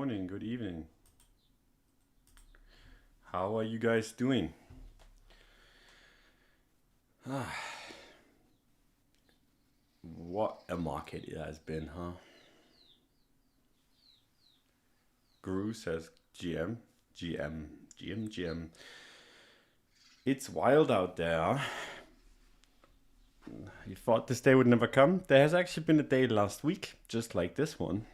morning, good evening. How are you guys doing? What a market it has been, huh? Guru says GM. It's wild out there. You thought this day would never come? There has actually been a day last week, just like this one.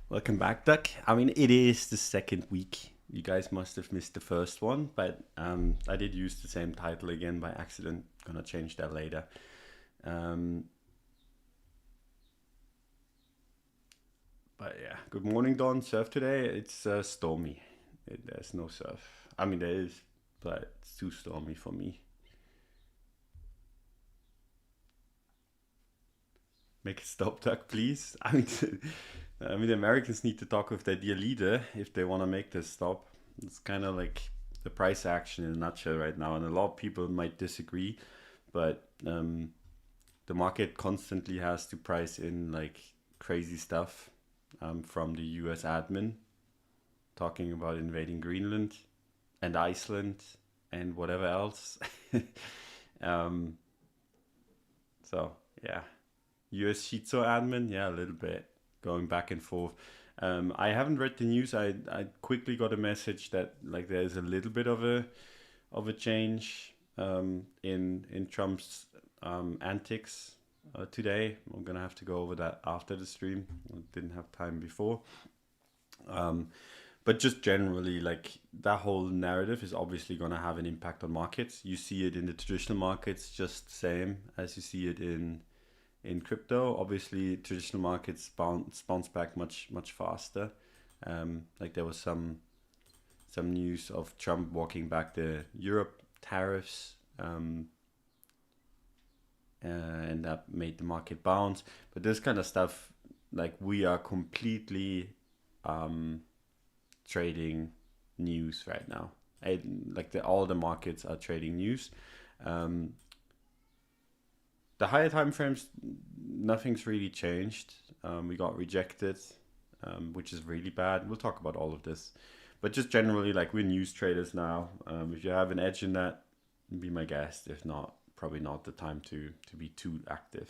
Welcome back, Duck. I mean, it is the second week. You guys must have missed the first one, but I did use the same title again by accident. Gonna change that later. But yeah, good morning, Don. Surf today. It's stormy. There's no surf. I mean, there is, but it's too stormy for me. Make it stop, Duck, please. The Americans need to talk with their dear leader if they want to make this stop. It's kind of like the price action in a nutshell right now, and a lot of people might disagree, but the market constantly has to price in like crazy stuff from the US admin talking about invading Greenland and Iceland and whatever else. So yeah, US Shizo admin, yeah, a little bit going back and forth. I haven't read the news. I quickly got a message that like there's a little bit of a change in Trump's antics today. I'm gonna have to go over that after the stream. I didn't have time before. But just generally, like that whole narrative is obviously gonna have an impact on markets. You see it in the traditional markets, just the same as you see it in crypto. Obviously, traditional markets bounce back much faster. Like there was some news of Trump walking back the Europe tariffs, and that made the market bounce. But this kind of stuff, like we are completely trading news right now. All the markets are trading news. The higher time frames, nothing's really changed. We got rejected, which is really bad. We'll talk about all of this. But just generally, like we're news traders now. If you have an edge in that, be my guest. If not, probably not the time to be too active.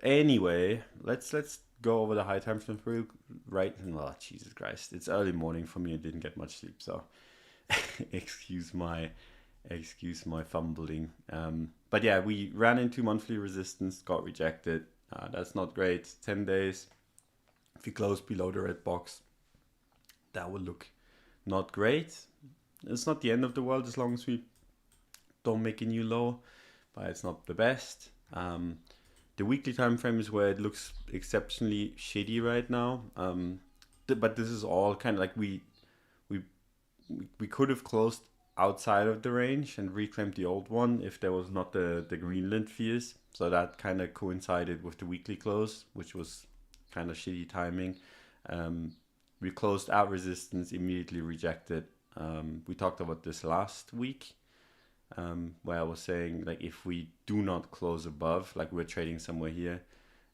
Anyway, let's go over the high time frames right. Oh, Jesus Christ. It's early morning for me. I didn't get much sleep, so excuse my fumbling. But yeah, we ran into monthly resistance, got rejected. That's not great. 10 days. If you close below the red box, that will look not great. It's not the end of the world as long as we don't make a new low, but it's not the best. The weekly time frame is where it looks exceptionally shitty right now. But this is all kind of like we could have closed outside of the range and reclaimed the old one if there was not the Greenland fears. So that kind of coincided with the weekly close, which was kind of shitty timing. We closed out resistance, immediately rejected. We talked about this last week, where I was saying like if we do not close above, like we're trading somewhere here,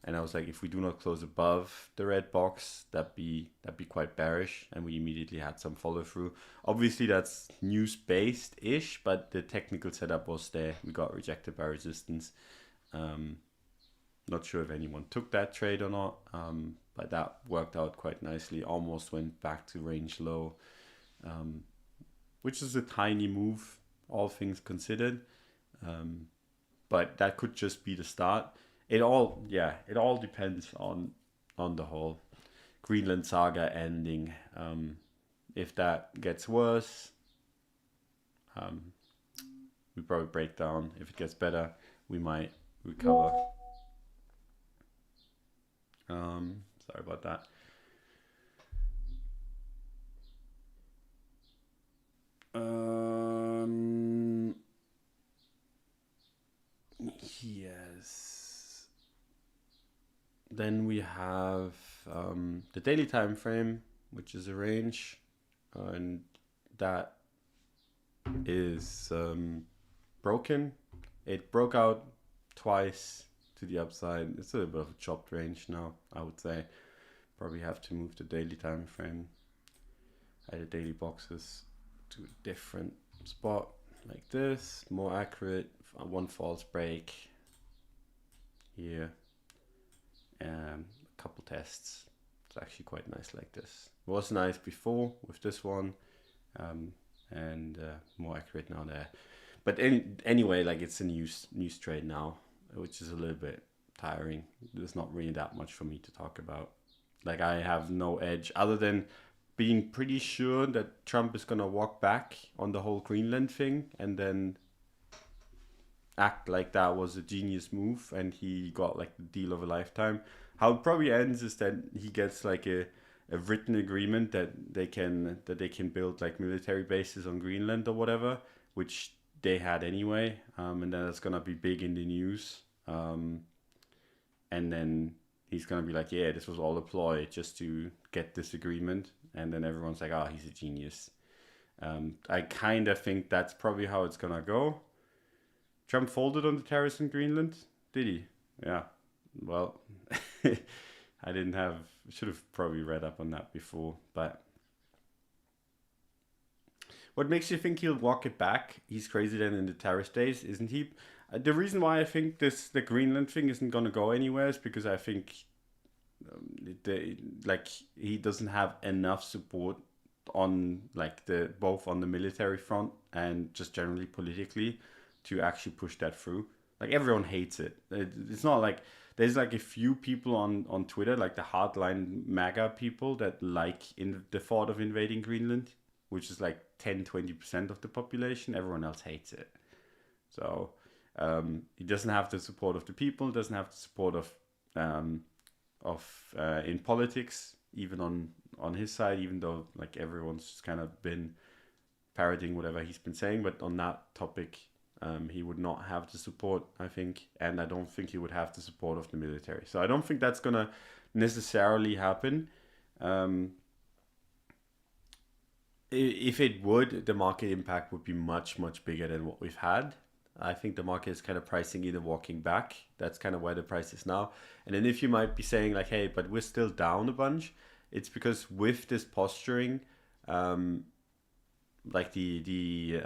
and I was like, if we do not close above the red box, that'd be quite bearish, and we immediately had some follow through. Obviously, that's news based ish, but the technical setup was there. We got rejected by resistance. Not sure if anyone took that trade or not, but that worked out quite nicely. Almost went back to range low, which is a tiny move, all things considered. But that could just be the start. It all depends on the whole Greenland saga ending. If that gets worse, we probably break down. If it gets better, we might recover. Sorry about that. Yes. Then we have the daily time frame, which is a range, and that is broken. It broke out twice to the upside. It's a little bit of a chopped range now, I would say. Probably have to move the daily time frame, the daily boxes to a different spot like this, more accurate. One false break here, a couple tests. It's actually quite nice like this. It was nice before with this one, and more accurate now there. But anyway, like it's a news trade now, which is a little bit tiring. There's not really that much for me to talk about. Like I have no edge other than being pretty sure that Trump is gonna walk back on the whole Greenland thing and then act like that was a genius move and he got like the deal of a lifetime. How it probably ends is that he gets like a written agreement that they can build like military bases on Greenland or whatever, which they had anyway, and then it's gonna be big in the news, and then he's gonna be like, yeah, this was all a ploy just to get this agreement, and then everyone's like, oh, he's a genius. I kind of think that's probably how it's gonna go. Trump folded on the tariffs in Greenland, did he? Yeah. Well, I should have probably read up on that before, but what makes you think he'll walk it back? He's crazy then in the tariff days, isn't he? The reason why I think the Greenland thing isn't gonna go anywhere is because I think he doesn't have enough support on like both on the military front and just generally politically to actually push that through. Like everyone hates it. It's not like there's like a few people on Twitter, like the hardline MAGA people that like in the thought of invading Greenland, which is like 10-20% of the population. Everyone else hates it. So he doesn't have the support of the people, doesn't have the support of in politics, even on his side, even though like everyone's just kind of been parroting whatever he's been saying. But on that topic, he would not have the support, I think, and I don't think he would have the support of the military. So I don't think that's gonna necessarily happen. If it would, the market impact would be much, much bigger than what we've had. I think the market is kind of pricing either walking back. That's kind of where the price is now. And then if you might be saying like, hey, but we're still down a bunch, it's because with this posturing, like the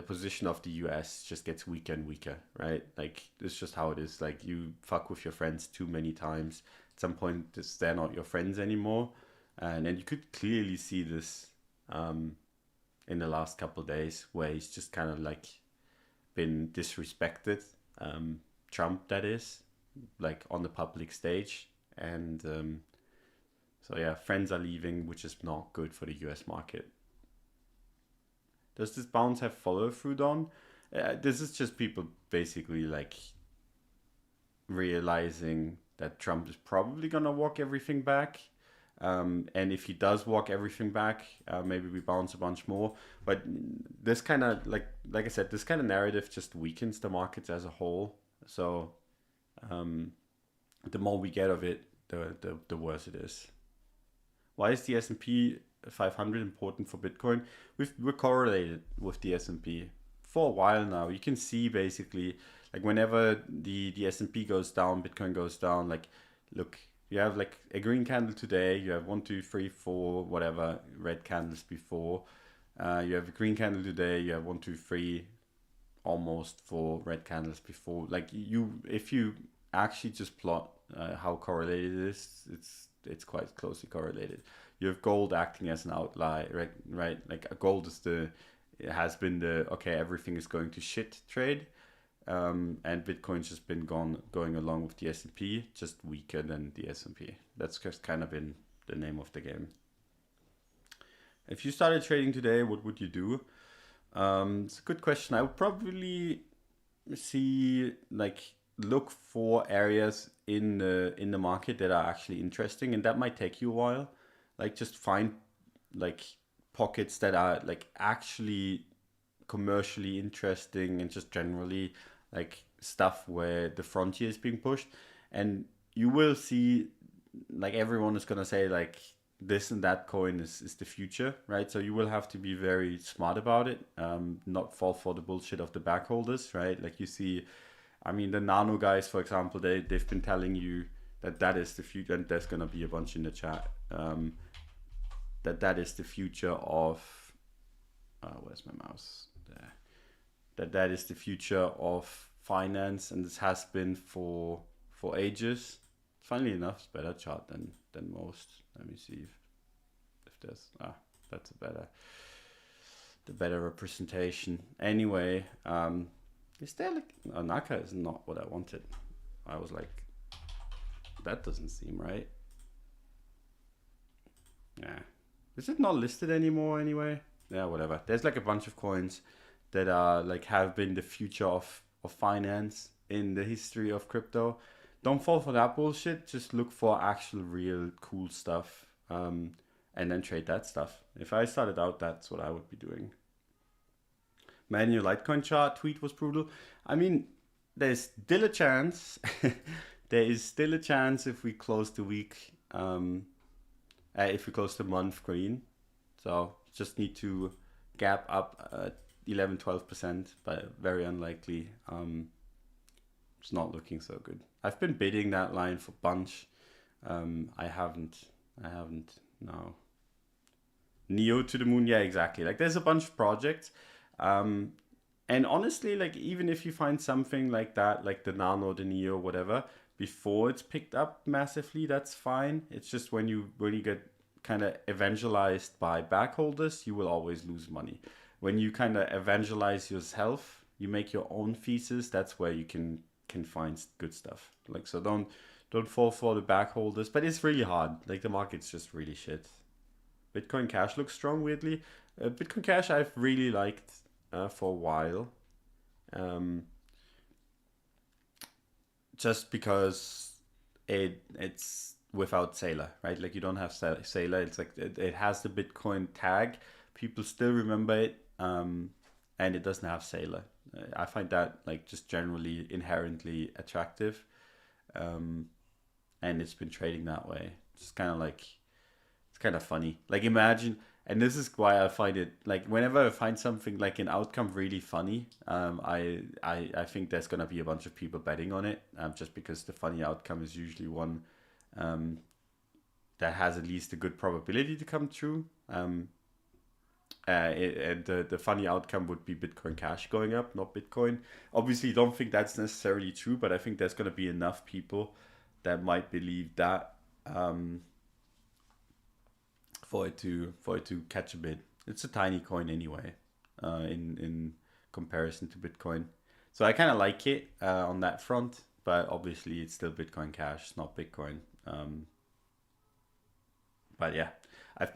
position of the US just gets weaker and weaker, right? Like it's just how it is. Like you fuck with your friends too many times. At some point, they're not your friends anymore. And you could clearly see this in the last couple of days where he's just kind of like been disrespected. Trump, that is, like on the public stage. And so yeah, friends are leaving, which is not good for the US market. Does this bounce have follow through, Don? This is just people basically like realizing that Trump is probably gonna walk everything back. And if he does walk everything back, maybe we bounce a bunch more. But this kind of like I said, this kind of narrative just weakens the markets as a whole. So the more we get of it, the worse it is. Why is the S&P 500 important for Bitcoin? We're correlated with the S&P for a while now. You can see basically like whenever the S&P goes down, Bitcoin goes down. Like, look, you have like a green candle today. You have 1, 2, 3, 4, whatever red candles before. You have a green candle today. You have 1, 2, 3, almost 4 red candles before. Like if you actually just plot how correlated it is, it's quite closely correlated. You have gold acting as an outlier, right? Like gold is has been the okay, everything is going to shit trade. And Bitcoin's just been going along with the S&P, just weaker than the S&P. That's just kind of been the name of the game. If you started trading today, what would you do? It's a good question. I would probably look for areas in the market that are actually interesting, and that might take you a while. Like just find like pockets that are like actually commercially interesting and just generally like stuff where the frontier is being pushed. And you will see like everyone is gonna say like this and that coin is the future, right? So you will have to be very smart about it, not fall for the bullshit of the backholders, right? Like you see, I mean, the nano guys, for example, they've been telling you that is the future, and there's gonna be a bunch in the chat, that is the future of, where's my mouse? There. That is the future of finance, and this has been for ages. Funnily enough, it's better chart than most. Let me see if there's that's the better representation. Anyway, is there like Naka is not what I wanted. I was like, that doesn't seem right. Yeah, is it not listed anymore anyway? Yeah, whatever. There's like a bunch of coins that are like have been the future of finance in the history of crypto. Don't fall for that bullshit. Just look for actual real cool stuff, and then trade that stuff. If I started out, that's what I would be doing. Manual Litecoin chart tweet was brutal. I mean, there's still a chance. There is still a chance if we close the week, if we close the month green. So just need to gap up 11-12%, but very unlikely. It's not looking so good. I've been bidding that line for bunch. I haven't. No. Neo to the moon. Yeah, exactly. Like there's a bunch of projects. And honestly, like even if you find something like that, like the Nano, the Neo, whatever, before it's picked up massively, that's fine. It's just when you get kind of evangelized by backholders, you will always lose money. When you kind of evangelize yourself, you make your own thesis, that's where you can find good stuff. Like, so don't fall for the backholders, but it's really hard. Like the market's just really shit. Bitcoin Cash looks strong, weirdly. Bitcoin Cash I've really liked for a while. Just because it's without Sailor, right? Like you don't have Sailor. It's like it has the Bitcoin tag. People still remember it, and it doesn't have Sailor. I find that like just generally inherently attractive, and it's been trading that way. It's kind of like, it's kind of funny. Like imagine, and this is why I find it like whenever I find something like an outcome really funny, I think there's gonna be a bunch of people betting on it, just because the funny outcome is usually one that has at least a good probability to come true. And the funny outcome would be Bitcoin Cash going up, not Bitcoin. Obviously, don't think that's necessarily true, but I think there's going to be enough people that might believe that for it to catch a bit. It's a tiny coin anyway, in comparison to Bitcoin. So I kind of like it on that front, but obviously it's still Bitcoin Cash, not Bitcoin. But yeah, I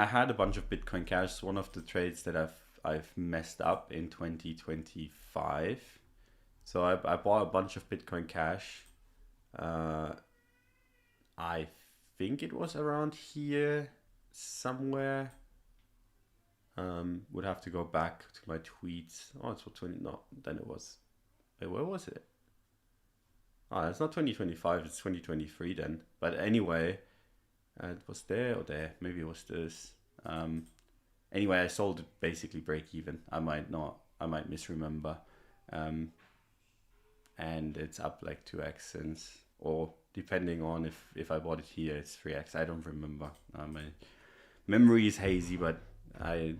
had a bunch of Bitcoin Cash. One of the trades that I've messed up in 2025. So I bought a bunch of Bitcoin Cash. I think it was around here somewhere. Would have to go back to my tweets. Oh, it's for 20. No, then it was. Wait, where was it? Oh, it's not 2025. It's 2023 then. But anyway. It was there or there. Maybe it was this. Anyway, I sold it basically break even. I might misremember. And it's up like 2x since, or depending on if I bought it here, it's 3x. I don't remember. My memory is hazy, but I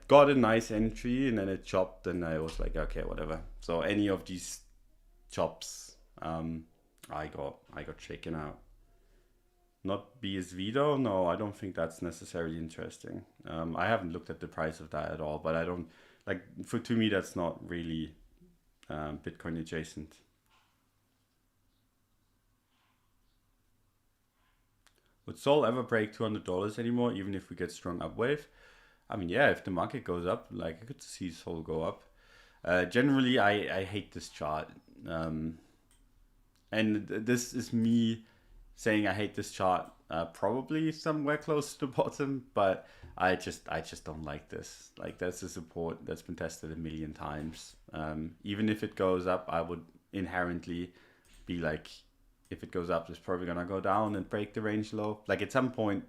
got a nice entry and then it chopped, and I was like, okay, whatever. So any of these chops, I got shaken out. Not BSV though? No, I don't think that's necessarily interesting. I haven't looked at the price of that at all, but I don't, like, to me, that's not really Bitcoin adjacent. Would Sol ever break $200 anymore, even if we get strong upwave? I mean, yeah, if the market goes up, like, I could see Sol go up. Generally, I hate this chart. And this is me saying I hate this chart, probably somewhere close to the bottom, but I just don't like this. Like, that's a support that's been tested a million times. Even if it goes up, I would inherently be like, if it goes up, it's probably gonna go down and break the range low. Like at some point,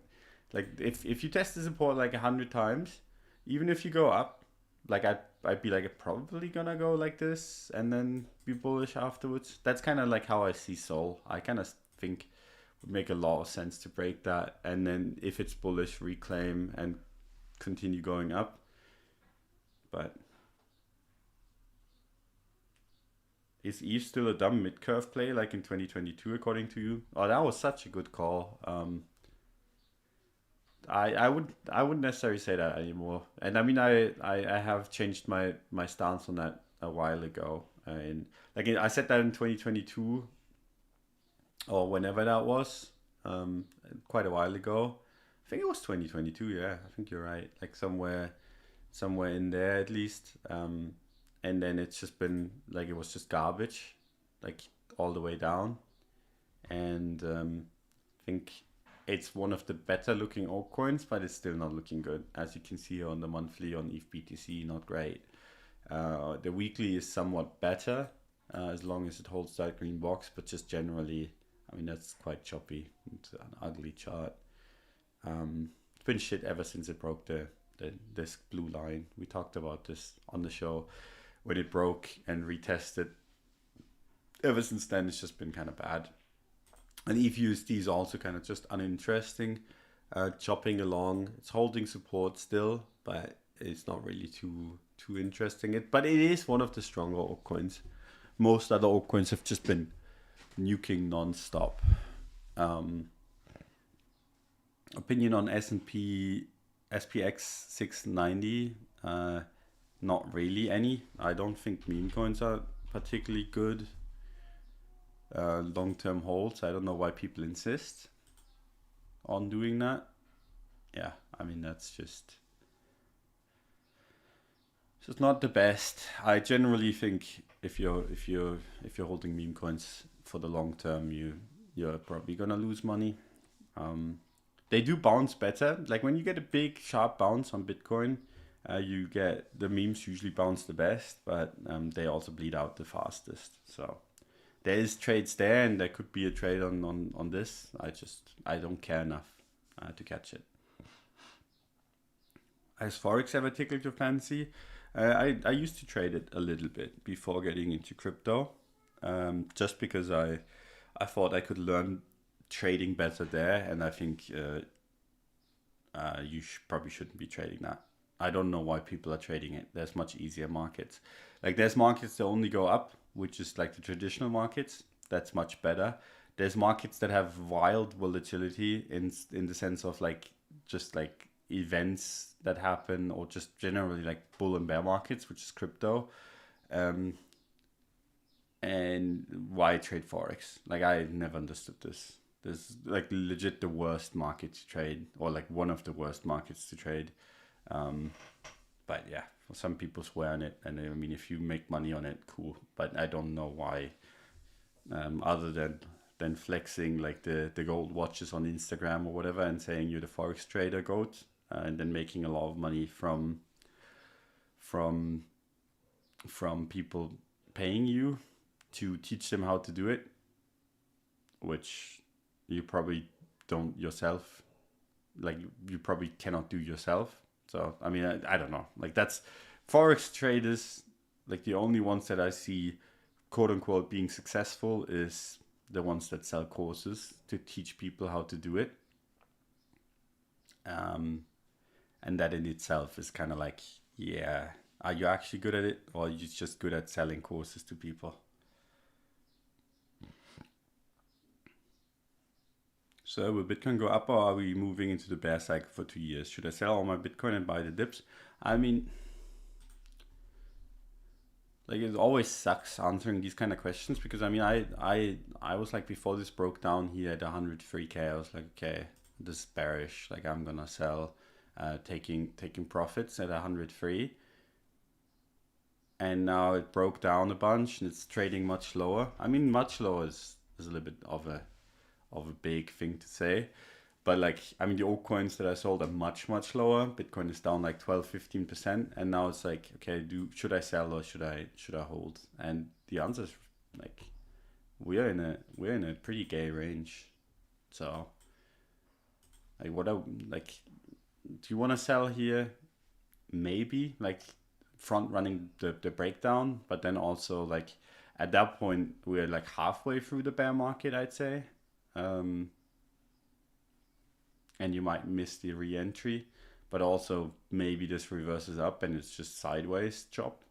Like if you test the support like 100 times, even if you go up, like I'd be like probably gonna go like this and then be bullish afterwards. That's kind of like how I see Sol. I kind of think would make a lot of sense to break that, and then if it's bullish, reclaim and continue going up. But is Eve still a dumb mid-curve play like in 2022 according to you? Oh, that was such a good call. I wouldn't necessarily say that anymore. And I mean I have changed my stance on that a while ago. And like I said that in 2022 or whenever that was, quite a while ago. I think it was 2022. Yeah, I think you're right. Like somewhere in there at least. And then it's just been like it was just garbage, like all the way down. And I think it's one of the better looking altcoins, but it's still not looking good. As you can see on the monthly on ETH BTC, not great. The weekly is somewhat better as long as it holds that green box, but just generally, I mean, that's quite choppy. It's an ugly chart. It's been shit ever since it broke this blue line. We talked about this on the show when it broke and retested. Ever since then, it's just been kind of bad. And ETHUSD is also kind of just uninteresting, chopping along. It's holding support still, but it's not really too interesting. But it is one of the stronger altcoins. Most other altcoins have just been nuking non-stop. Opinion on S&P SPX 690? Not really any. I don't think meme coins are particularly good. Long-term holds. I don't know why people insist on doing that. Yeah, I mean that's just not the best. I generally think if you're holding meme coins for the long term, you're probably gonna lose money. They do bounce better. Like when you get a big sharp bounce on Bitcoin, you get the memes usually bounce the best, but they also bleed out the fastest. So there is trades there, and there could be a trade on this. I don't care enough to catch it. Has Forex ever tickled your fancy? I used to trade it a little bit before getting into crypto, just because I thought I could learn trading better there, and I think you probably shouldn't be trading that. I don't know why people are trading it. There's much easier markets. Like there's markets that only go up, which is like the traditional markets. That's much better. There's markets that have wild volatility in the sense of like just like events that happen, or just generally like bull and bear markets, which is crypto. And why trade Forex? Like I never understood this. This like legit the worst market to trade, or like one of the worst markets to trade. But yeah, some people swear on it, and I mean if you make money on it, cool. But I don't know why, other than flexing like the gold watches on Instagram or whatever, and saying you're the Forex trader goat, and then making a lot of money from people paying you to teach them how to do it, which you probably don't yourself. Like you probably cannot do yourself. So I mean I don't know. Like that's Forex traders. Like the only ones that I see, quote unquote, being successful is the ones that sell courses to teach people how to do it. And that in itself is kind of like, yeah, are you actually good at it, or are you just good at selling courses to people? So will Bitcoin go up, or are we moving into the bear cycle for 2 years? Should I sell all my Bitcoin and buy the dips? I mean, like it always sucks answering these kind of questions, because I mean I was like, before this broke down here at 103K, I was like, okay, this is bearish. Like I'm gonna sell, taking profits at 103. And now it broke down a bunch and it's trading much lower. I mean, much lower is a little bit of a big thing to say, but like I mean the altcoins that I sold are much lower. Bitcoin is down like 12-15%, and now it's like, okay, should I sell or should I hold? And the answer is like we're in a pretty gay range. So Like like, do you want to sell here? Maybe, like front running the breakdown, but then also like at that point we're like halfway through the bear market, I'd say. And you might miss the re-entry, but also maybe this reverses up and it's just sideways chop.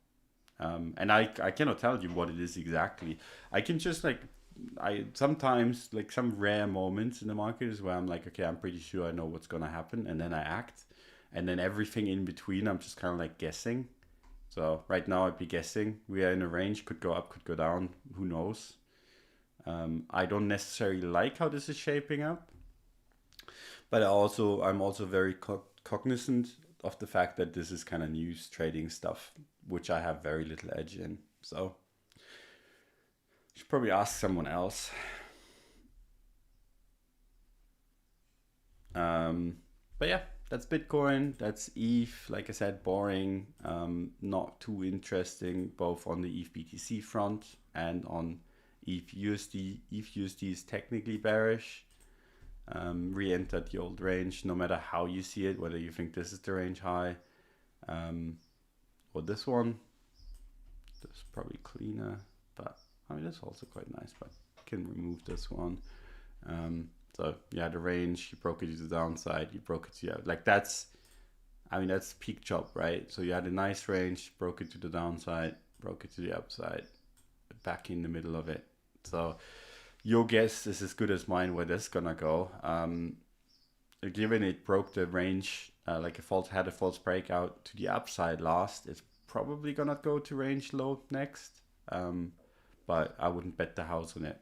And I cannot tell you what it is exactly. I can just like, I sometimes like some rare moments in the market is where I'm like, okay, I'm pretty sure I know what's gonna happen, and then I act, and then everything in between I'm just kind of like guessing. So right now I'd be guessing. We are in a range, could go up, could go down, who knows. I don't necessarily like how this is shaping up, but I'm also very cognizant of the fact that this is kind of news trading stuff, which I have very little edge in. So should probably ask someone else. But yeah, that's Bitcoin. That's ETH. Like I said, boring. Not too interesting, both on the ETH BTC front and on ETH USD. ETH USD is technically bearish. Re-entered the old range, no matter how you see it, whether you think this is the range high or this one. This is probably cleaner, but I mean, that's also quite nice, but I can remove this one. So yeah, the range, you broke it to the downside, you broke it to the, like that's, I mean, that's peak chop, right? So you had a nice range, broke it to the downside, broke it to the upside, back in the middle of it. So your guess is as good as mine where this is gonna go. Given it broke the range, like had a false breakout to the upside last, it's probably gonna go to range low next. But I wouldn't bet the house on it.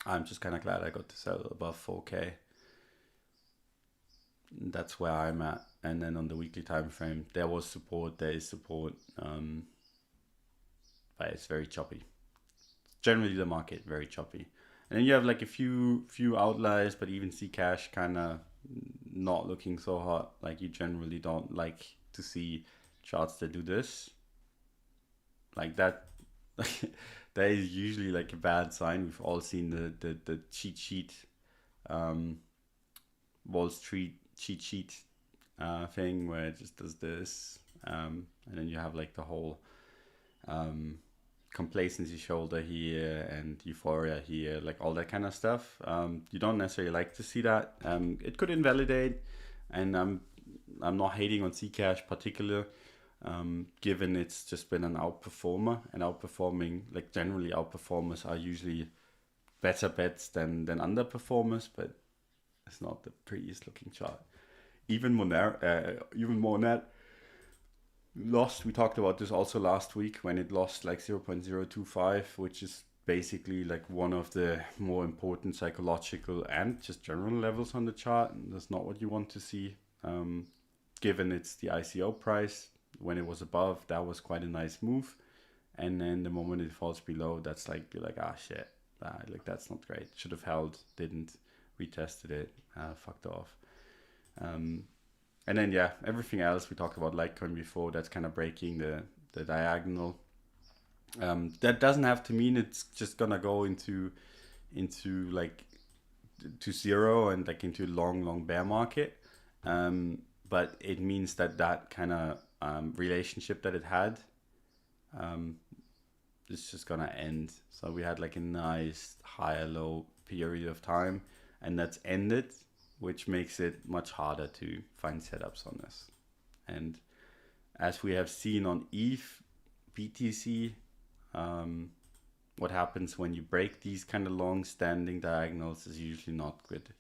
I'm just kind of glad I got to sell above 4K. That's where I'm at. And then on the weekly time frame, there was support, there is support, but it's very choppy. Generally, the market very choppy. And then you have like a few outliers, but even Zcash kind of not looking so hot. Like you generally don't like to see charts that do this. Like that. That is usually like a bad sign. We've all seen the cheat sheet, Wall Street cheat sheet thing where it just does this, and then you have like the whole complacency shoulder here and euphoria here, like all that kind of stuff. You don't necessarily like to see that. It could invalidate, and I'm not hating on Zcash particular. Given it's just been an outperformer, and outperforming, like generally outperformers are usually better bets than underperformers, but it's not the prettiest looking chart. Even Monet lost. We talked about this also last week when it lost like 0.025, which is basically like one of the more important psychological and just general levels on the chart. That's not what you want to see. Given it's the ICO price. When it was above, that was quite a nice move, and then the moment it falls below, that's like you're like, ah shit, like that's not great. Should have held, didn't, retested it, fucked off. And then yeah, everything else we talked about Litecoin before, that's kind of breaking the diagonal. That doesn't have to mean it's just gonna go into like to zero and like into a long bear market, but it means that kind of relationship that it had is just gonna end. So we had like a nice higher low period of time, and that's ended, which makes it much harder to find setups on this. And as we have seen on ETH BTC, what happens when you break these kind of long standing diagonals is usually not good.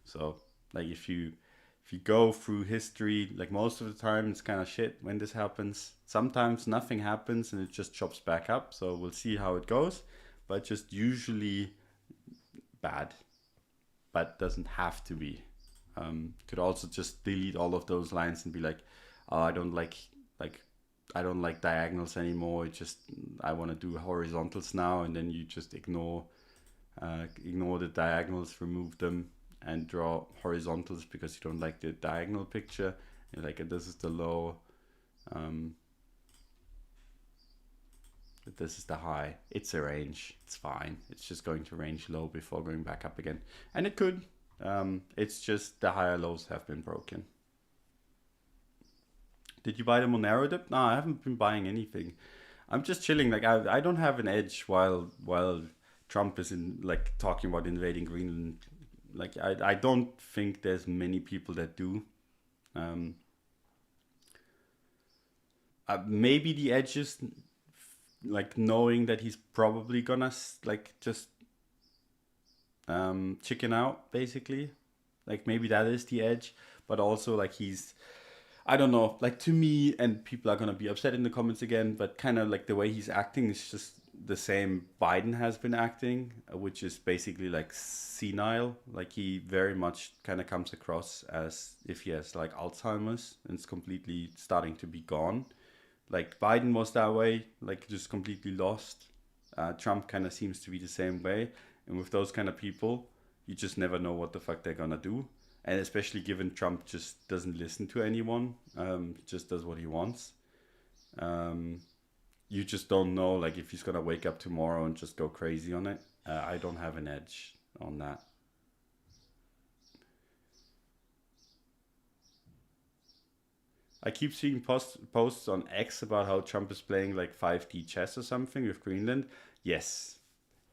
So like if you go through history, like most of the time it's kind of shit when this happens. Sometimes nothing happens and it just chops back up. So we'll see how it goes, but just usually bad, but doesn't have to be. Could also just delete all of those lines and be like, oh, I don't like diagonals anymore. I want to do horizontals now, and then you just ignore the diagonals, remove them, and draw horizontals because you don't like the diagonal picture. And like, this is the low, this is the high. It's a range. It's fine. It's just going to range low before going back up again, and it could. It's just the higher lows have been broken. Did you buy the Monero dip? No, I haven't been buying anything. I'm just chilling. Like I don't have an edge while Trump is in like talking about invading Greenland. Like I don't think there's many people that do. Um, Maybe the edge is like knowing that he's probably gonna like just chicken out basically. Like maybe that is the edge, but also like he's I don't know, like to me, and people are gonna be upset in the comments again, but kind of like the way he's acting is just the same Biden has been acting, which is basically like senile. Like he very much kind of comes across as if he has like Alzheimer's and it's completely starting to be gone. Like Biden was that way, like just completely lost. Trump kind of seems to be the same way, and with those kind of people, you just never know what the fuck they're gonna do. And especially given Trump just doesn't listen to anyone, just does what he wants. You just don't know, like if he's gonna wake up tomorrow and just go crazy on it. I don't have an edge on that. I keep seeing posts on X about how Trump is playing like 5D chess or something with Greenland. Yes,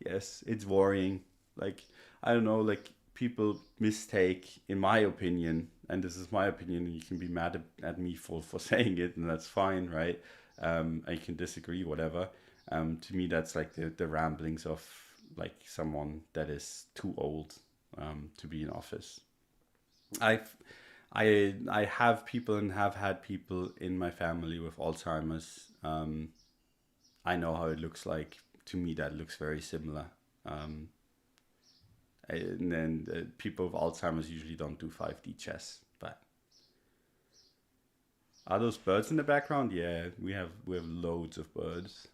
yes, it's worrying. Like, I don't know, like people mistake, in my opinion, and this is my opinion, and you can be mad at me for saying it, and that's fine, right? And you can disagree, whatever. To me, that's like the ramblings of like someone that is too old to be in office. I've I have people and have had people in my family with Alzheimer's. I know how it looks like. To me, that looks very similar. Um, and then people with Alzheimer's usually don't do 5D chess. But are those birds in the background? Yeah, we have loads of birds.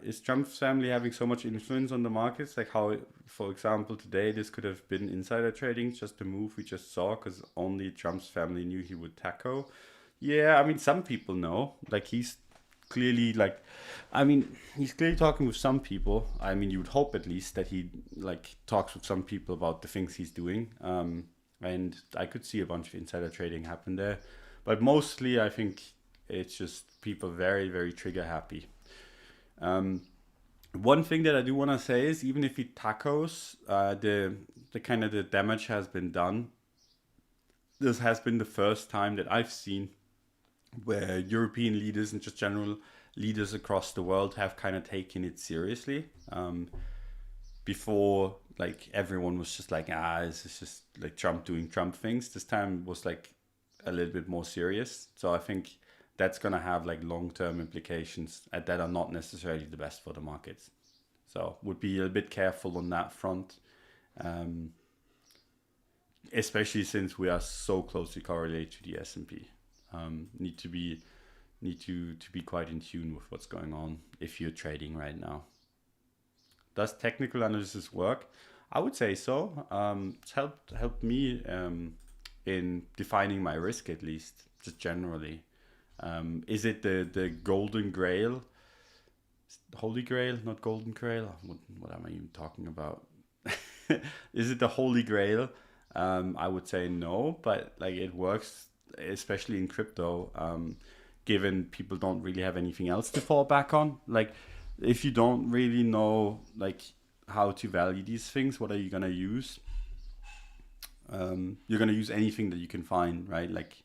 Is Trump's family having so much influence on the markets? Like how, for example, today this could have been insider trading, just a move we just saw because only Trump's family knew he would tackle. Yeah, I mean, some people know. Like he's clearly like, I mean, he's clearly talking with some people. I mean, you would hope at least that he like talks with some people about the things he's doing. And I could see a bunch of insider trading happen there, but mostly I think it's just people very, very trigger happy. Um, One thing that I do want to say is even if he tacos, the kind of the damage has been done. This has been the first time that I've seen where European leaders and just general leaders across the world have kind of taken it seriously. Before, like everyone was just like, this is just like Trump doing Trump things. This time was like a little bit more serious. So I think that's gonna have like long term implications that are not necessarily the best for the markets. So would be a bit careful on that front, um, especially since we are so closely correlated to the S&P. Need to be to be quite in tune with what's going on if you're trading right now. Does technical analysis work? I would say so. It's helped me in defining my risk at least, just generally. Is it the golden grail? Holy grail, not golden grail? What am I even talking about? Is it the holy grail? I would say no, but like it works, especially in crypto, given people don't really have anything else to fall back on. Like if you don't really know like how to value these things, what are you gonna use? You're gonna use anything that you can find, right? Like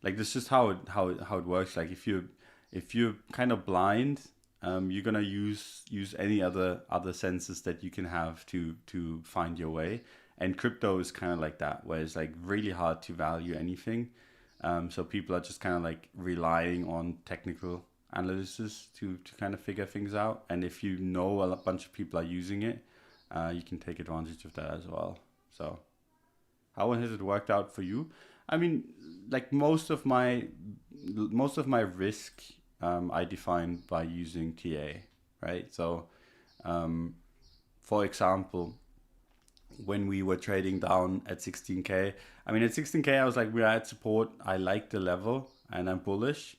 this is how it works. Like if you're kind of blind, you're gonna use any other senses that you can have to find your way. And crypto is kind of like that, where it's like really hard to value anything. So people are just kind of like relying on technical analysis to kind of figure things out. And if you know a bunch of people are using it, you can take advantage of that as well. So how has it worked out for you? I mean, like most of my risk, I define by using TA, right? So, um, for example, when we were trading down at 16K, I mean, at 16K, I was like, we're at support. I like the level and I'm bullish.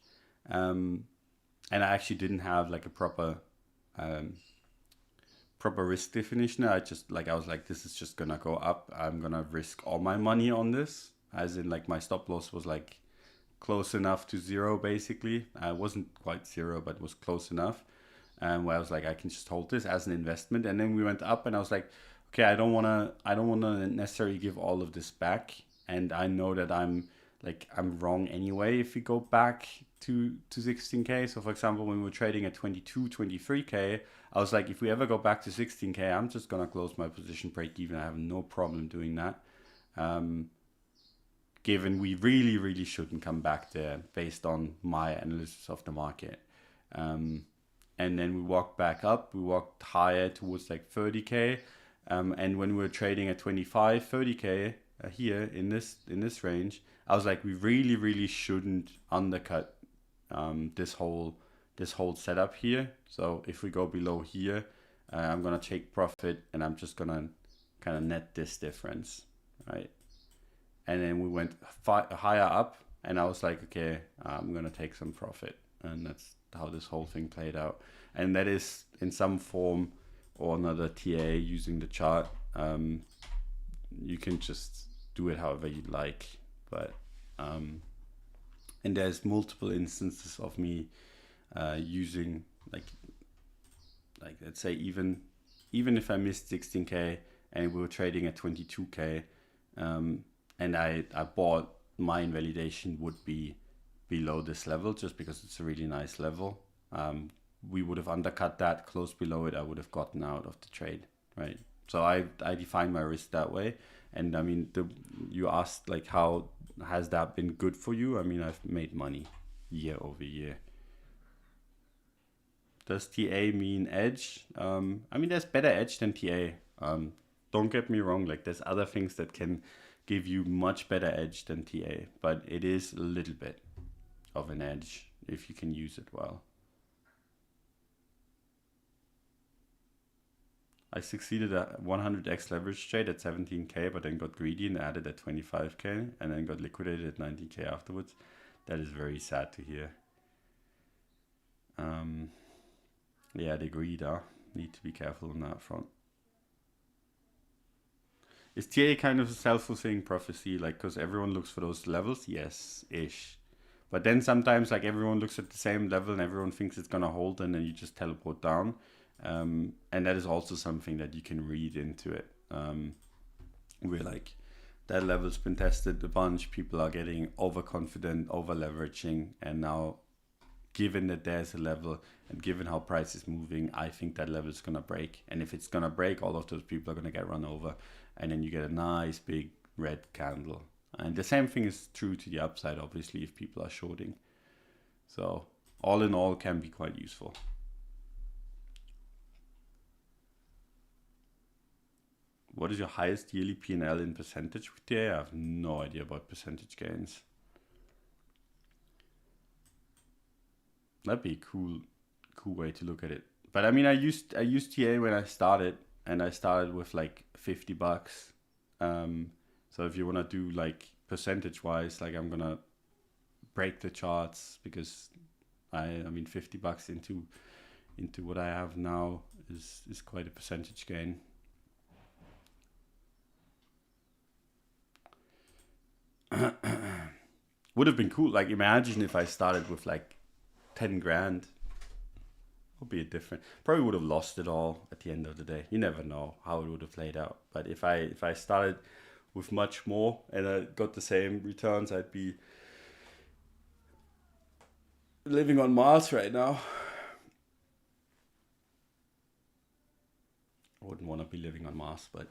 Um, and I actually didn't have like a proper risk definition. I was like, this is just gonna go up. I'm gonna risk all my money on this, as in like my stop loss was like close enough to zero basically. I wasn't quite zero, but was close enough. Where I was like, I can just hold this as an investment. And then we went up, and I was like, okay, I don't wanna necessarily give all of this back. And I know that I'm wrong anyway if we go back to 16k. So for example, when we were trading at 22, 23k, I was like, if we ever go back to 16k, I'm just gonna close my position, break even. I have no problem doing that. Given we really shouldn't come back there based on my analysis of the market. And then we walked back up, we walked higher towards like 30k. And when we were trading at 25, 30k here in this range, I was like, we really shouldn't undercut this whole setup here. So if we go below here, I'm gonna take profit, and I'm just gonna kind of net this difference, right? And then we went higher up, and I was like, okay, I'm gonna take some profit, and that's how this whole thing played out. And that is in some form or another TA using the chart. You can just do it however you like, but and there's multiple instances of me using like let's say even if I missed 16k and we were trading at 22k, and I bought, my invalidation would be below this level just because it's a really nice level. We would have undercut that, close below it, I would have gotten out of the trade, right? So I define my risk that way. And I mean, you asked like, how has that been good for you? I mean, I've made money year over year. Does TA mean edge? I mean, there's better edge than TA. Don't get me wrong, like there's other things that can give you much better edge than TA, but it is a little bit of an edge if you can use it well. I succeeded at 100x leverage trade at 17k, but then got greedy and added at 25k, and then got liquidated at 19k afterwards. That is very sad to hear. Yeah, the greed, need to be careful on that front. Is TA kind of a self-fulfilling prophecy, like, because everyone looks for those levels? Yes-ish. But then sometimes, like, everyone looks at the same level and everyone thinks it's going to hold, and then you just teleport down. And that is also something that you can read into it. Where, like, that level's been tested a bunch, people are getting overconfident, over-leveraging, and now, given that there's a level, and given how price is moving, I think that level is going to break. And if it's going to break, all of those people are going to get run over. And then you get a nice big red candle. And the same thing is true to the upside, obviously, if people are shorting. So all in all, can be quite useful. What is your highest yearly P&L in percentage with TA? I have no idea about percentage gains. That'd be a cool way to look at it. But I mean, I used TA when I started, and I started with like $50. So if you want to do like percentage wise, like I'm gonna break the charts, because I mean $50 into what I have now is quite a percentage gain. Would have been cool. Like, imagine if I started with like 10 grand. Would be a different. Probably would have lost it all at the end of the day. You never know how it would have played out. But if I started with much more and I got the same returns, I'd be living on Mars right now. I wouldn't want to be living on Mars, but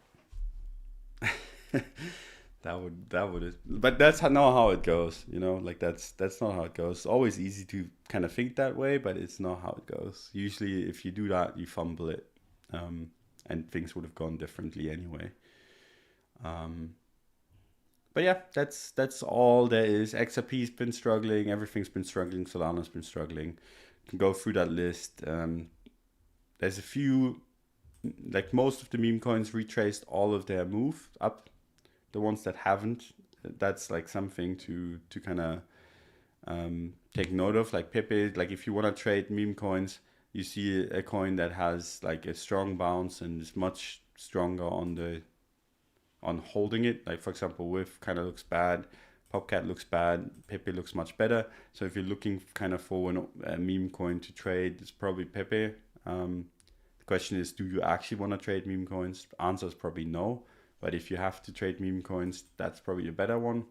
that would. But that's not how it goes, you know. Like that's not how it goes. It's always easy to kind of think that way, but it's not how it goes. Usually, if you do that, you fumble it, and things would have gone differently anyway. But yeah, that's all there is. XRP's been struggling. Everything's been struggling. Solana's been struggling. You can go through that list. There's a few, like most of the meme coins retraced all of their move up. The ones that haven't, that's like something to kind of take note of, like Pepe. Like if you want to trade meme coins, you see a coin that has like a strong bounce and is much stronger on holding it. Like for example, Whiff kind of looks bad, Popcat looks bad, Pepe looks much better. So if you're looking kind of for a meme coin to trade, it's probably Pepe. The question is, do you actually want to trade meme coins? The answer is probably no. But if you have to trade meme coins, that's probably a better one.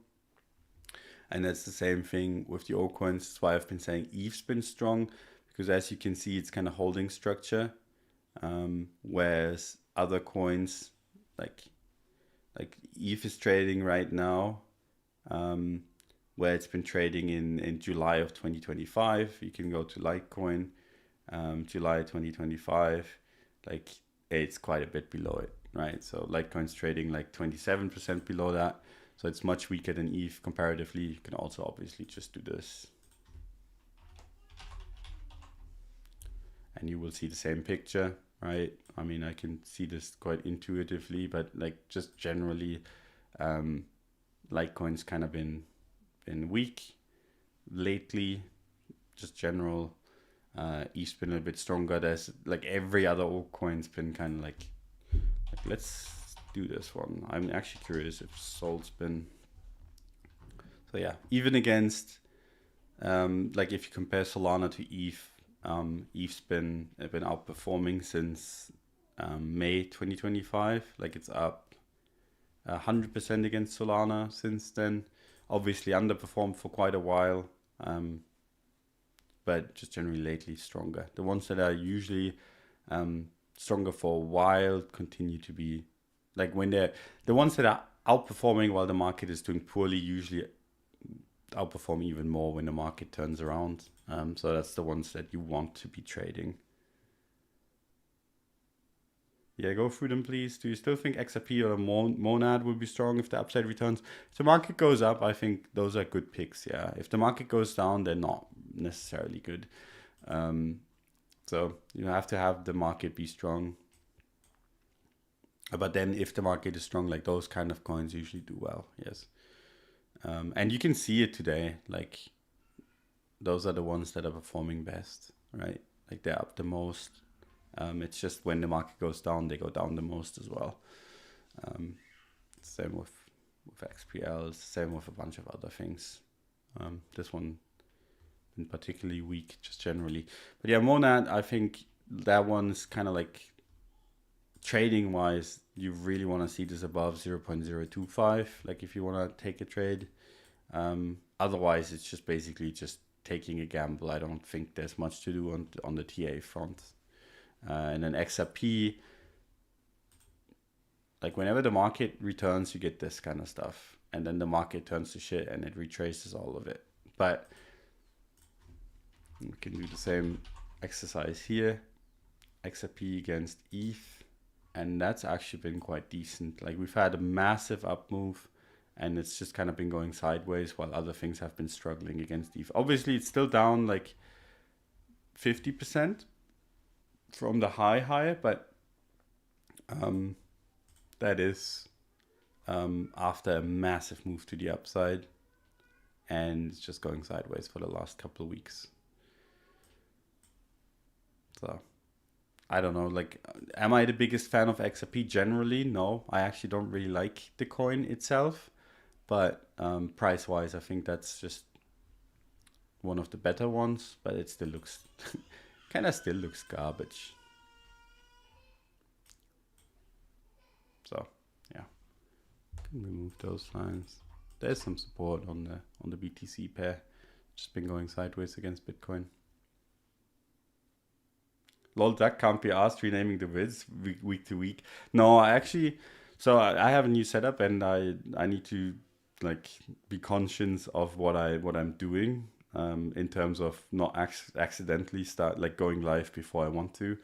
And that's the same thing with the altcoins. That's why I've been saying ETH's been strong, because as you can see, it's kind of holding structure. Whereas other coins, like ETH is trading right now, where it's been trading in July of 2025. You can go to Litecoin, July 2025, like it's quite a bit below it, right? So Litecoin's trading like 27% below that. So it's much weaker than ETH comparatively. You can also obviously just do this. And you will see the same picture, right? I mean, I can see this quite intuitively, but like just generally, Litecoin's kind of been weak lately, just general. ETH's been a bit stronger. There's like every other altcoin's been kind of like let's do this one. I'm actually curious if Sol's been. So yeah, even against like if you compare Solana to ETH, ETH's been outperforming since May 2025. Like it's up 100% against Solana since then. Obviously underperformed for quite a while, but just generally lately stronger. The ones that are usually stronger for a while continue to be, like when they're the ones that are outperforming while the market is doing poorly usually outperform even more when the market turns around. So that's the ones that you want to be trading. Yeah, go through them, please. Do you still think XRP or a Monad will be strong if the upside returns? If the market goes up, I think those are good picks, yeah. If the market goes down, they're not necessarily good. So you have to have the market be strong. But then if the market is strong, like those kind of coins usually do well, yes. And you can see it today, like those are the ones that are performing best, right? Like they're up the most. It's just when the market goes down, they go down the most as well. Same with XPL, same with a bunch of other things. This one been particularly weak, just generally. But yeah, Monad, I think that one's kind of like trading wise, you really want to see this above 0.025, like if you want to take a trade. Otherwise, it's just basically just taking a gamble. I don't think there's much to do on the TA front. And then XRP, like whenever the market returns, you get this kind of stuff. And then the market turns to shit and it retraces all of it. But we can do the same exercise here. XRP against ETH. And that's actually been quite decent. Like we've had a massive up move and it's just kind of been going sideways while other things have been struggling against ETH. Obviously, it's still down like 50%. From the high, but that is after a massive move to the upside, and it's just going sideways for the last couple of weeks. So I don't know, like, am I the biggest fan of XRP generally? No, I actually don't really like the coin itself, but price wise, I think that's just one of the better ones, but it still looks kind of still looks garbage. So yeah, can remove those lines. There's some support on the BTC pair, just been going sideways against Bitcoin. Lol, that can't be asked, renaming the vids week to week. No, I actually, so I have a new setup and I need to like be conscious of what I'm doing. In terms of not accidentally start like going live before I want to.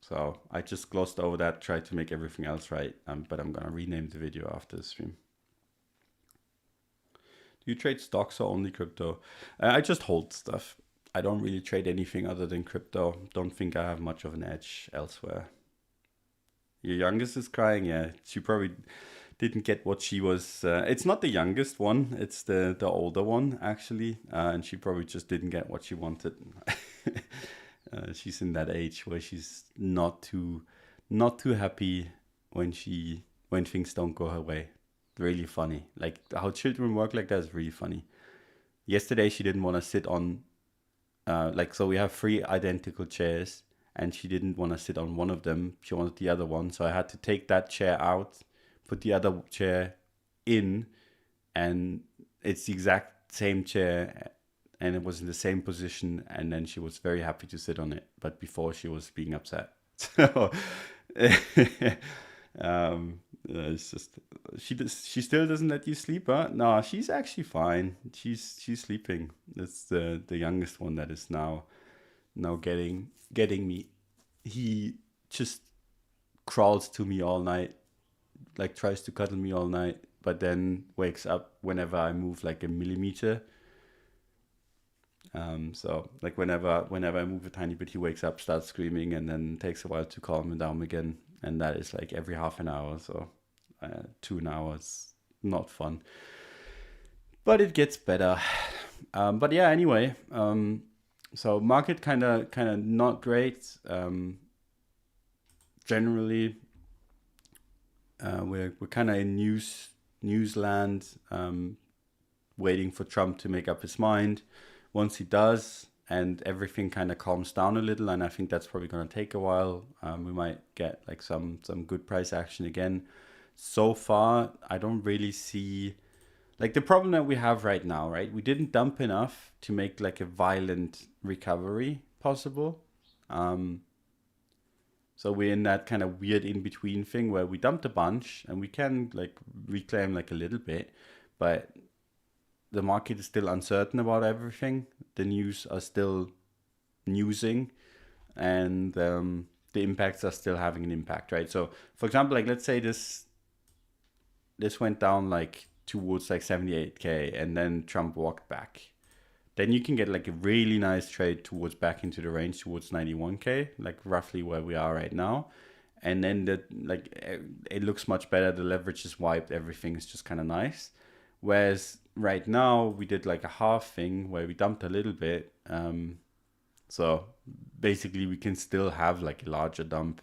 So I just glossed over that, tried to make everything else right, but I'm gonna rename the video after the stream. Do you trade stocks or only crypto? I just hold stuff. I don't really trade anything other than crypto. Don't think I have much of an edge elsewhere. Your youngest is crying, yeah. She probably didn't get what she was. It's not the youngest one; it's the older one actually, and she probably just didn't get what she wanted. She's in that age where she's not too happy when things don't go her way. Really funny. Like how children work like that is really funny. Yesterday she didn't want to sit on, so we have 3 identical chairs, and she didn't want to sit on one of them. She wanted the other one, so I had to take that chair out, put the other chair in, and it's the exact same chair, and it was in the same position, and then she was very happy to sit on it, but before she was being upset. So it's just she still doesn't let you sleep, huh? No, she's actually fine. She's sleeping. That's the youngest one that is now getting me. He just crawls to me all night, like tries to cuddle me all night, but then wakes up whenever I move like a millimeter. So like whenever I move a tiny bit, he wakes up, starts screaming, and then takes a while to calm him down again. And that is like every half an hour, so 2 hours. Not fun, but it gets better. But yeah, anyway, so market kind of not great. Generally, we're kind of in newsland, waiting for Trump to make up his mind. Once he does, and everything kind of calms down a little, and I think that's probably going to take a while, we might get like some good price action again. So far, I don't really see, like the problem that we have right now, right? We didn't dump enough to make like a violent recovery possible. So we're in that kind of weird in-between thing where we dumped a bunch and we can like reclaim like a little bit, but the market is still uncertain about everything. The news are still newsing, and the impacts are still having an impact, right? So, for example, like let's say this went down like towards like 78K, and then Trump walked back. Then you can get like a really nice trade towards back into the range towards 91K, like roughly where we are right now. And then it looks much better. The leverage is wiped. Everything is just kind of nice. Whereas right now we did like a half thing where we dumped a little bit. So basically we can still have like a larger dump.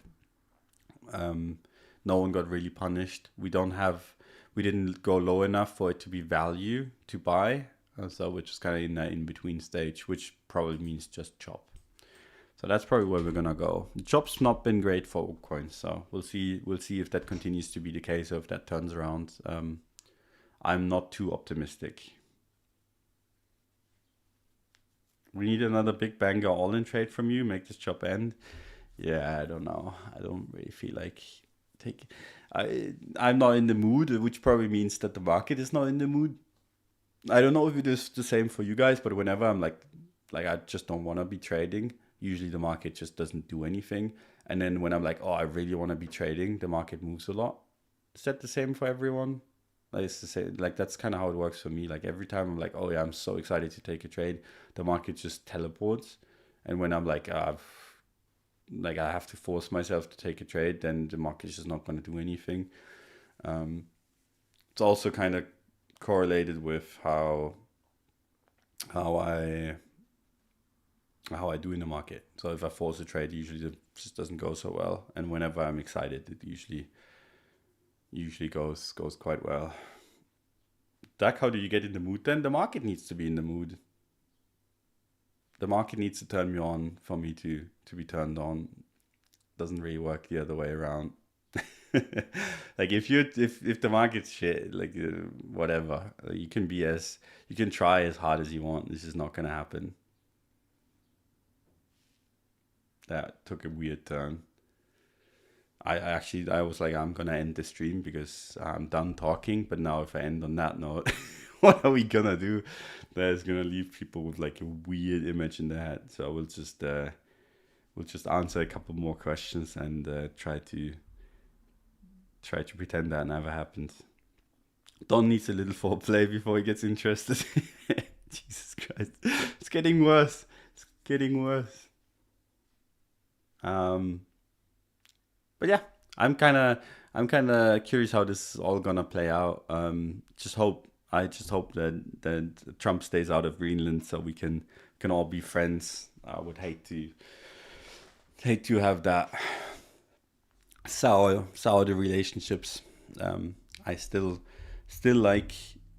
No one got really punished. We didn't go low enough for it to be value to buy. So we're just kind of in that in-between stage, which probably means just chop. So that's probably where we're gonna go. The chop's not been great for altcoins, so we'll see if that continues to be the case or if that turns around. I'm not too optimistic. We need another big banger all-in trade from you. Make this chop end. Yeah, I don't know. I don't really feel like I'm not in the mood, which probably means that the market is not in the mood. I don't know if it is the same for you guys, but whenever I'm like I just don't want to be trading, usually the market just doesn't do anything. And then when I'm like, oh, I really want to be trading, the market moves a lot. Is that the same for everyone? Like it's the same, like that's kind of how it works for me. Like every time I'm like, oh yeah, I'm so excited to take a trade, the market just teleports. And when I'm like, I have to force myself to take a trade, then the market's just not going to do anything. It's also kind of correlated with how I do in the market. So if I force a trade, usually it just doesn't go so well. And whenever I'm excited, it usually goes quite well. Dak, how do you get in the mood then? The market needs to be in the mood. The market needs to turn me on for me to be turned on. Doesn't really work the other way around. Like if the market's shit, like whatever, you can try as hard as you want. This is not gonna happen. That took a weird turn. I was like, I'm gonna end the stream because I'm done talking. But now if I end on that note, what are we gonna do? That is gonna leave people with like a weird image in their head. So we'll just answer a couple more questions and try to pretend that never happened. Don needs a little foreplay before he gets interested. Jesus Christ, it's getting worse. But yeah, I'm kind of curious how this is all gonna play out. I just hope that Trump stays out of Greenland so we can all be friends. I would hate to have that sour the relationships. I still like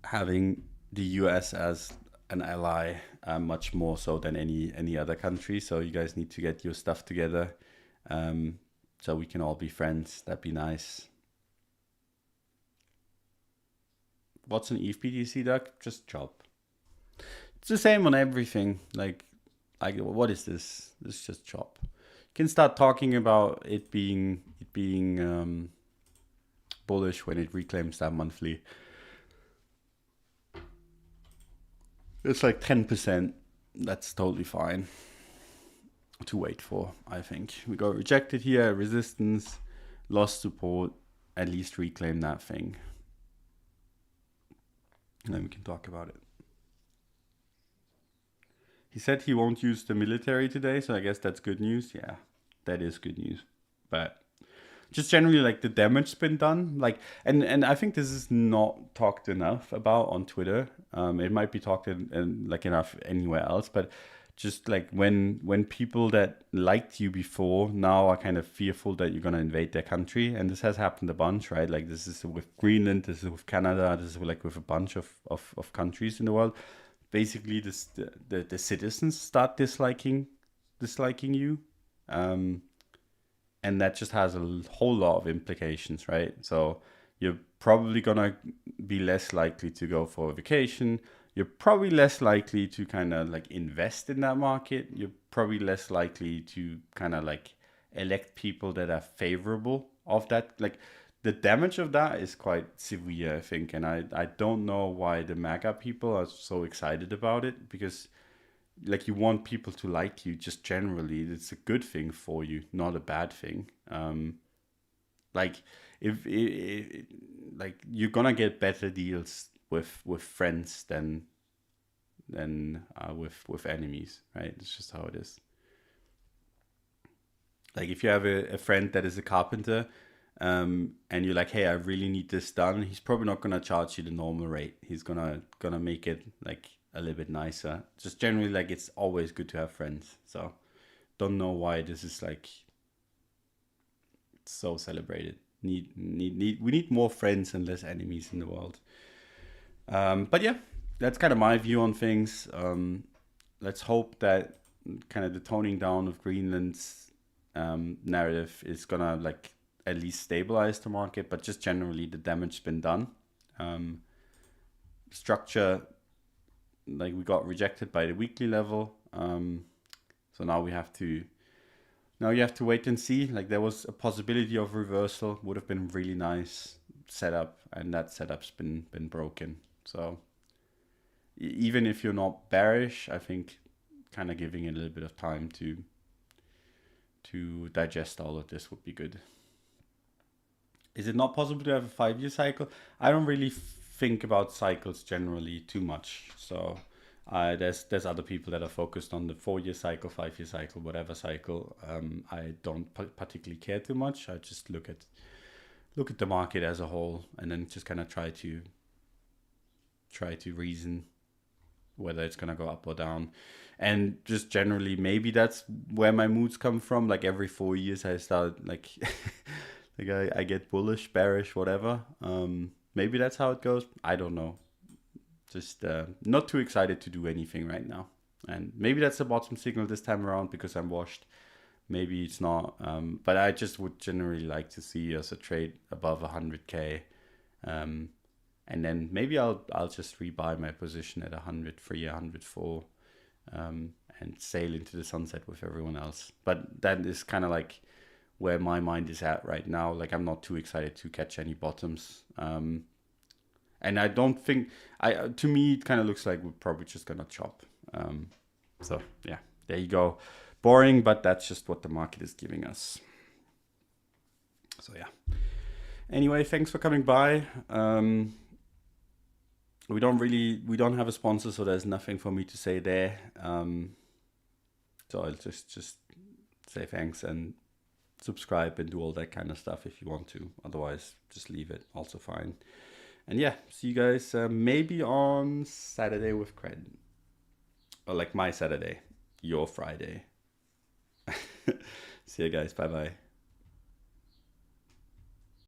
having the US as an ally, much more so than any other country. So you guys need to get your stuff together, so we can all be friends. That'd be nice. What's an ETH BTC, Doug? Just chop. It's the same on everything. Like what is this? This is just chop. You can start talking about it being bullish when it reclaims that monthly. It's like 10%. That's totally fine to wait for, I think. We got rejected here, resistance, lost support, at least reclaim that thing. And then we can talk about it. He said he won't use the military today, so I guess that's good news. Yeah, that is good news. But just generally, like, the damage's been done. Like, and I think this is not talked enough about on Twitter. It might be talked in like enough anywhere else, but just like when people that liked you before now are kind of fearful that you're gonna invade their country, and this has happened a bunch, right? Like, this is with Greenland, this is with Canada, this is like with a bunch of countries in the world. Basically, the citizens start disliking you, and that just has a whole lot of implications, right? So you're probably gonna be less likely to go for a vacation. You're probably less likely to kind of like invest in that market. You're probably less likely to kind of like elect people that are favorable of that. Like, the damage of that is quite severe, I think. And I don't know why the MAGA people are so excited about it, because like, you want people to like you just generally. It's a good thing for you, not a bad thing. Like, if like, you're gonna get better deals with friends than with enemies, right? It's just how it is. Like, if you have a friend that is a carpenter, and you're like, hey, I really need this done, he's probably not gonna charge you the normal rate. He's gonna make it like a little bit nicer. Just generally, like, it's always good to have friends. So don't know why this is like so celebrated. We need more friends and less enemies in the world. But yeah, that's kind of my view on things. Let's hope that kind of the toning down of Greenland's narrative is gonna like at least stabilize the market, but just generally the damage's been done. Structure, like, we got rejected by the weekly level, so now you have to wait and see. Like, there was a possibility of reversal, would have been really nice setup, and that setup's been broken. So even if you're not bearish, I think kind of giving it a little bit of time to digest all of this would be good. Is it not possible to have a 5-year cycle? I don't really think about cycles generally too much. So there's other people that are focused on the 4-year cycle, 5-year cycle, whatever cycle. I don't particularly care too much. I just look at the market as a whole, and then just kind of try to reason whether it's gonna go up or down. And just generally, maybe that's where my moods come from. Like, every 4 years I start like like I get bullish, bearish, whatever. Maybe that's how it goes. I don't know. Just not too excited to do anything right now. And maybe that's a bottom signal this time around because I'm washed. Maybe it's not. But I just would generally like to see us a trade above 100K. And then maybe I'll just rebuy my position at 103, 104, and sail into the sunset with everyone else. But that is kind of like where my mind is at right now. Like, I'm not too excited to catch any bottoms. And I don't think, to me, it kind of looks like we're probably just gonna chop. So yeah, there you go. Boring, but that's just what the market is giving us. So yeah. Anyway, thanks for coming by. We don't have a sponsor, so there's nothing for me to say there. So I'll just say thanks, and subscribe and do all that kind of stuff if you want to. Otherwise, just leave it, also fine. And yeah, see you guys maybe on Saturday with Cred. Or like my Saturday, your Friday. See you guys, bye bye.